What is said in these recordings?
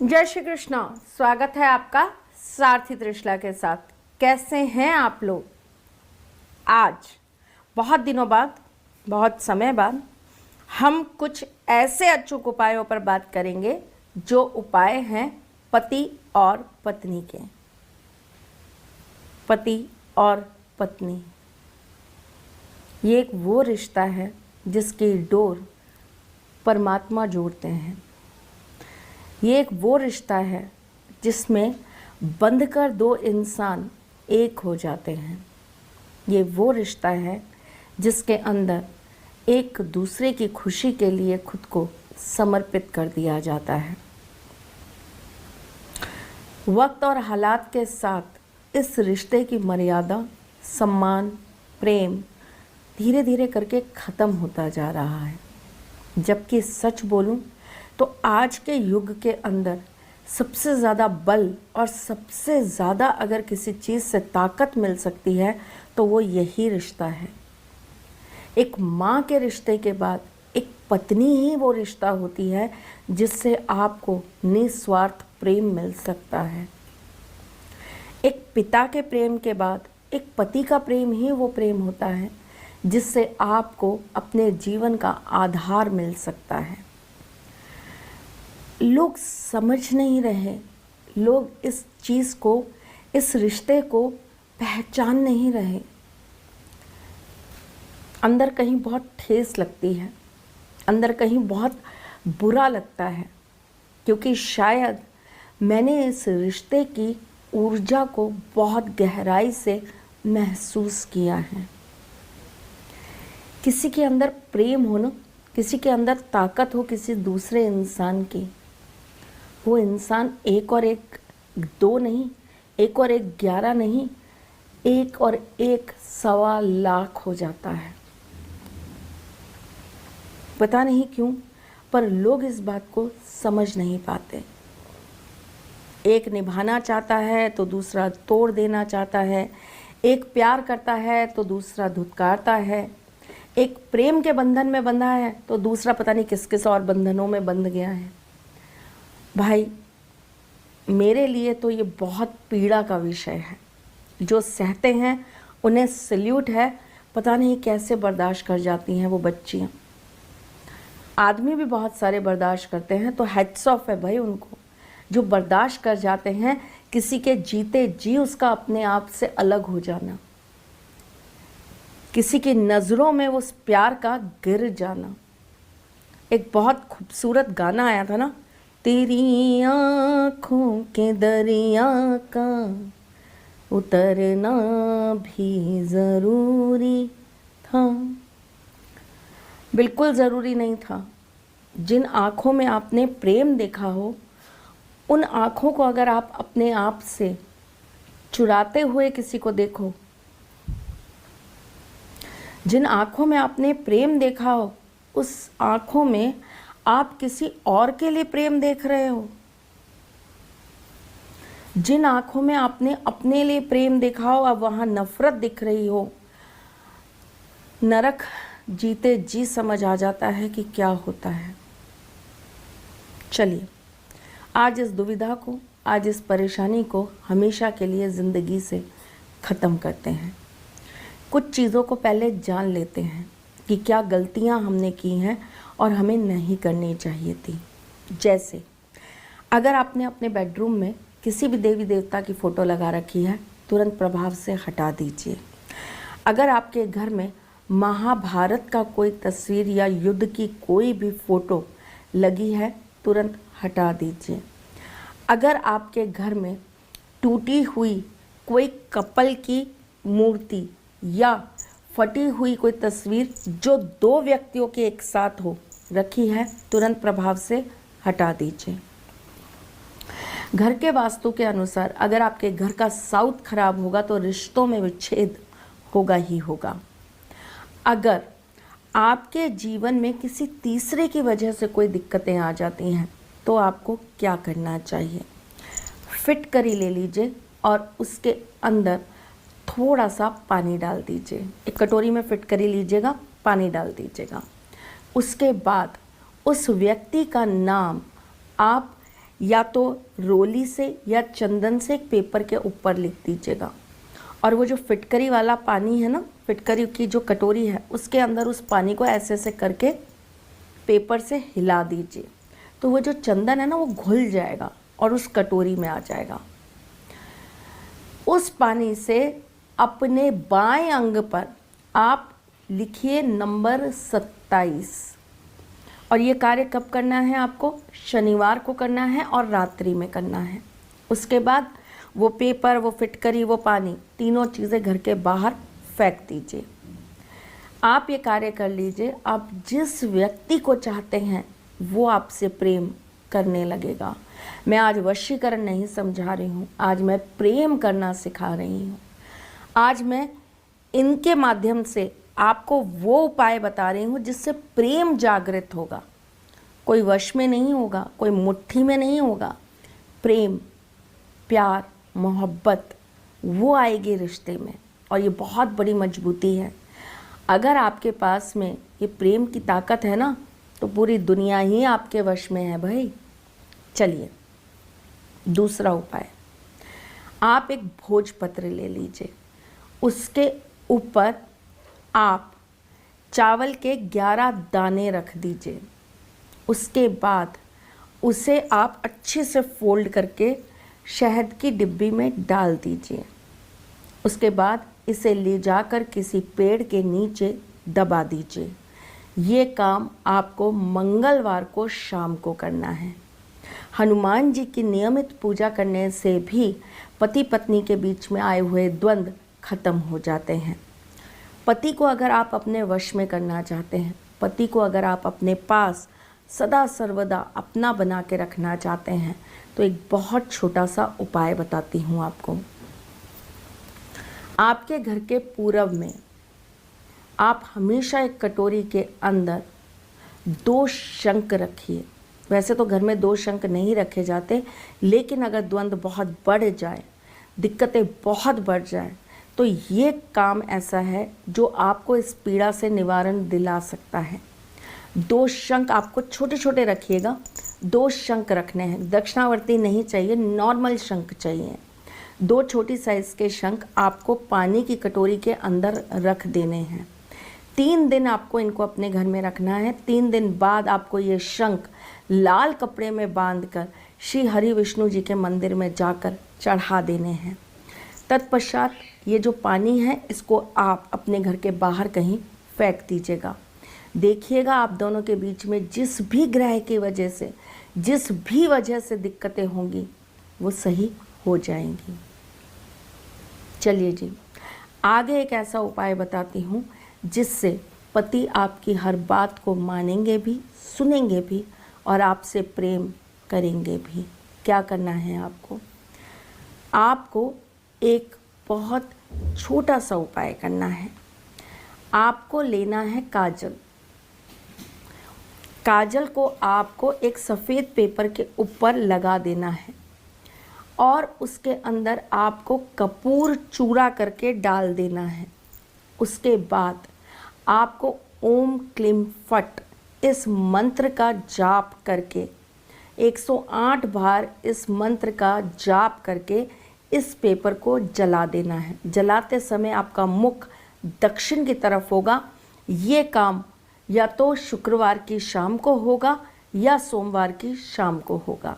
जय श्री कृष्णा। स्वागत है आपका सारथी त्रिशला के साथ। कैसे हैं आप लोग? आज बहुत दिनों बाद, बहुत समय बाद हम कुछ ऐसे अचूक उपायों पर बात करेंगे जो उपाय हैं पति और पत्नी के। पति और पत्नी ये एक वो रिश्ता है जिसकी डोर परमात्मा जोड़ते हैं। ये एक वो रिश्ता है जिसमें बंधकर दो इंसान एक हो जाते हैं। ये वो रिश्ता है जिसके अंदर एक दूसरे की खुशी के लिए खुद को समर्पित कर दिया जाता है। वक्त और हालात के साथ इस रिश्ते की मर्यादा, सम्मान, प्रेम धीरे धीरे करके ख़त्म होता जा रहा है। जबकि सच बोलूं तो आज के युग के अंदर सबसे ज़्यादा बल और सबसे ज़्यादा अगर किसी चीज़ से ताकत मिल सकती है तो वो यही रिश्ता है। एक माँ के रिश्ते के बाद एक पत्नी ही वो रिश्ता होती है जिससे आपको निस्वार्थ प्रेम मिल सकता है। एक पिता के प्रेम के बाद एक पति का प्रेम ही वो प्रेम होता है जिससे आपको अपने जीवन का आधार मिल सकता है। लोग समझ नहीं रहे, लोग इस चीज़ को, इस रिश्ते को पहचान नहीं रहे। अंदर कहीं बहुत ठेस लगती है, अंदर कहीं बहुत बुरा लगता है, क्योंकि शायद मैंने इस रिश्ते की ऊर्जा को बहुत गहराई से महसूस किया है। किसी के अंदर प्रेम हो ना, किसी के अंदर ताकत हो किसी दूसरे इंसान की, वो इंसान एक और एक दो नहीं, एक और एक 11 नहीं, एक और एक 1.25 लाख हो जाता है। पता नहीं क्यों, पर लोग इस बात को समझ नहीं पाते। एक निभाना चाहता है तो दूसरा तोड़ देना चाहता है, एक प्यार करता है तो दूसरा धुतकारता है, एक प्रेम के बंधन में बंधा है तो दूसरा पता नहीं किस किस और बंधनों में बंध गया है। भाई, मेरे लिए तो ये बहुत पीड़ा का विषय है। जो सहते हैं उन्हें सल्यूट है, पता नहीं कैसे बर्दाश्त कर जाती हैं वो बच्चियाँ। आदमी भी बहुत सारे बर्दाश्त करते हैं, तो हेड्स ऑफ है भाई उनको, जो बर्दाश्त कर जाते हैं किसी के जीते जी उसका अपने आप से अलग हो जाना, किसी की नज़रों में उस प्यार का गिर जाना। एक बहुत खूबसूरत गाना आया था ना, तेरी आँखों के दरिया का उतरना भी ज़रूरी था। बिल्कुल ज़रूरी नहीं था। जिन आँखों में आपने प्रेम देखा हो, उन आँखों को अगर आप अपने आप से चुराते हुए किसी को देखो, जिन आँखों में आपने प्रेम देखा हो, उस आँखों में आप किसी और के लिए प्रेम देख रहे हो। जिन आँखों में आपने अपने लिए प्रेम देखा हो, अब वहाँ नफ़रत दिख रही हो। नरक जीते जी समझ आ जाता है कि क्या होता है। चलिए, आज इस दुविधा को, आज इस परेशानी को हमेशा के लिए ज़िंदगी से ख़त्म करते हैं। कुछ चीज़ों को पहले जान लेते हैं कि क्या गलतियां हमने की हैं और हमें नहीं करनी चाहिए थी। जैसे अगर आपने अपने बेडरूम में किसी भी देवी देवता की फ़ोटो लगा रखी है, तुरंत प्रभाव से हटा दीजिए। अगर आपके घर में महाभारत का कोई तस्वीर या युद्ध की कोई भी फ़ोटो लगी है, तुरंत हटा दीजिए। अगर आपके घर में टूटी हुई कोई कपल की मूर्ति या फटी हुई कोई तस्वीर जो 2 व्यक्तियों के एक साथ हो रखी है, तुरंत प्रभाव से हटा दीजिए। घर के वास्तु के अनुसार अगर आपके घर का साउथ खराब होगा तो रिश्तों में विच्छेद होगा ही होगा। अगर आपके जीवन में किसी तीसरे की वजह से कोई दिक्कतें आ जाती हैं तो आपको क्या करना चाहिए? फिटकरी ले लीजिए और उसके अंदर थोड़ा सा पानी डाल दीजिए। एक कटोरी में फिटकरी लीजिएगा, पानी डाल दीजिएगा। उसके बाद उस व्यक्ति का नाम आप या तो रोली से या चंदन से एक पेपर के ऊपर लिख दीजिएगा। और वो जो फिटकरी वाला पानी है ना, फिटकरी की जो कटोरी है, उसके अंदर उस पानी को ऐसे ऐसे करके पेपर से हिला दीजिए, तो वो जो चंदन है ना वो घुल जाएगा और उस कटोरी में आ जाएगा। उस पानी से अपने बाएं अंग पर आप लिखिए नंबर 27। और ये कार्य कब करना है आपको? शनिवार को करना है और रात्रि में करना है। उसके बाद वो पेपर, वो फिटकरी, वो पानी, तीनों चीज़ें घर के बाहर फेंक दीजिए। आप ये कार्य कर लीजिए, आप जिस व्यक्ति को चाहते हैं वो आपसे प्रेम करने लगेगा। मैं आज वशीकरण नहीं समझा रही हूँ, आज मैं प्रेम करना सिखा रही हूँ। आज मैं इनके माध्यम से आपको वो उपाय बता रही हूँ जिससे प्रेम जागृत होगा। कोई वश में नहीं होगा, कोई मुट्ठी में नहीं होगा। प्रेम, प्यार, मोहब्बत वो आएगी रिश्ते में, और ये बहुत बड़ी मजबूती है। अगर आपके पास में ये प्रेम की ताकत है ना, तो पूरी दुनिया ही आपके वश में है भाई। चलिए दूसरा उपाय, आप एक भोजपत्र ले लीजिए, उसके ऊपर आप चावल के 11 दाने रख दीजिए। उसके बाद उसे आप अच्छे से फोल्ड करके शहद की डिब्बी में डाल दीजिए। उसके बाद इसे ले जाकर किसी पेड़ के नीचे दबा दीजिए। ये काम आपको मंगलवार को शाम को करना है। हनुमान जी की नियमित पूजा करने से भी पति पत्नी के बीच में आए हुए द्वंद्व खत्म हो जाते हैं। पति को अगर आप अपने वश में करना चाहते हैं, पति को अगर आप अपने पास सदा सर्वदा अपना बना के रखना चाहते हैं, तो एक बहुत छोटा सा उपाय बताती हूँ आपको। आपके घर के पूरब में आप हमेशा एक कटोरी के अंदर 2 शंख रखिए। वैसे तो घर में 2 शंख नहीं रखे जाते, लेकिन अगर द्वंद्व बहुत बढ़ जाए, दिक्कतें बहुत बढ़ जाए, तो ये काम ऐसा है जो आपको इस पीड़ा से निवारण दिला सकता है। 2 शंख आपको छोटे छोटे रखिएगा, 2 शंख रखने हैं। दक्षिणावर्ती नहीं चाहिए, नॉर्मल शंख चाहिए। 2 छोटी साइज़ के शंख आपको पानी की कटोरी के अंदर रख देने हैं। 3 दिन आपको इनको अपने घर में रखना है। 3 दिन बाद आपको ये शंख लाल कपड़े में बांधकर श्री हरि विष्णु जी के मंदिर में जाकर चढ़ा देने हैं। तत्पश्चात ये जो पानी है इसको आप अपने घर के बाहर कहीं फेंक दीजिएगा। देखिएगा आप दोनों के बीच में जिस भी ग्रह की वजह से, जिस भी वजह से दिक्कतें होंगी, वो सही हो जाएंगी। चलिए जी, आगे एक ऐसा उपाय बताती हूँ जिससे पति आपकी हर बात को मानेंगे भी, सुनेंगे भी और आपसे प्रेम करेंगे भी। क्या करना है आपको? आपको एक बहुत छोटा सा उपाय करना है। आपको लेना है काजल। काजल को आपको एक सफ़ेद पेपर के ऊपर लगा देना है और उसके अंदर आपको कपूर चूरा करके डाल देना है। उसके बाद आपको ओम क्लीम फट इस मंत्र का जाप करके 108 बार इस मंत्र का जाप करके इस पेपर को जला देना है। जलाते समय आपका मुख दक्षिण की तरफ होगा। ये काम या तो शुक्रवार की शाम को होगा या सोमवार की शाम को होगा।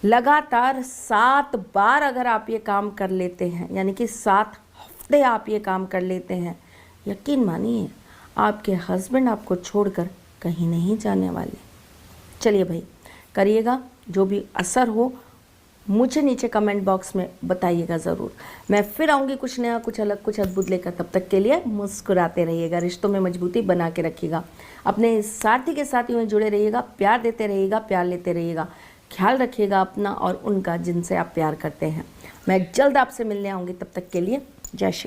लगातार 7 बार अगर आप ये काम कर लेते हैं, यानी कि 7 हफ्ते आप ये काम कर लेते हैं, यकीन मानिए आपके हस्बैंड आपको छोड़कर कहीं नहीं जाने वाले। चलिए भाई, करिएगा। जो भी असर हो मुझे नीचे कमेंट बॉक्स में बताइएगा ज़रूर। मैं फिर आऊँगी कुछ नया, कुछ अलग, कुछ अद्भुत लेकर। तब तक के लिए मुस्कुराते रहिएगा, रिश्तों में मजबूती बना के रखिएगा, अपने साथी के साथ यूँ जुड़े रहिएगा, प्यार देते रहिएगा, प्यार लेते रहिएगा। ख्याल रखिएगा अपना और उनका जिनसे आप प्यार करते हैं। मैं जल्द आपसे मिलने आऊँगी। तब तक के लिए जय श्री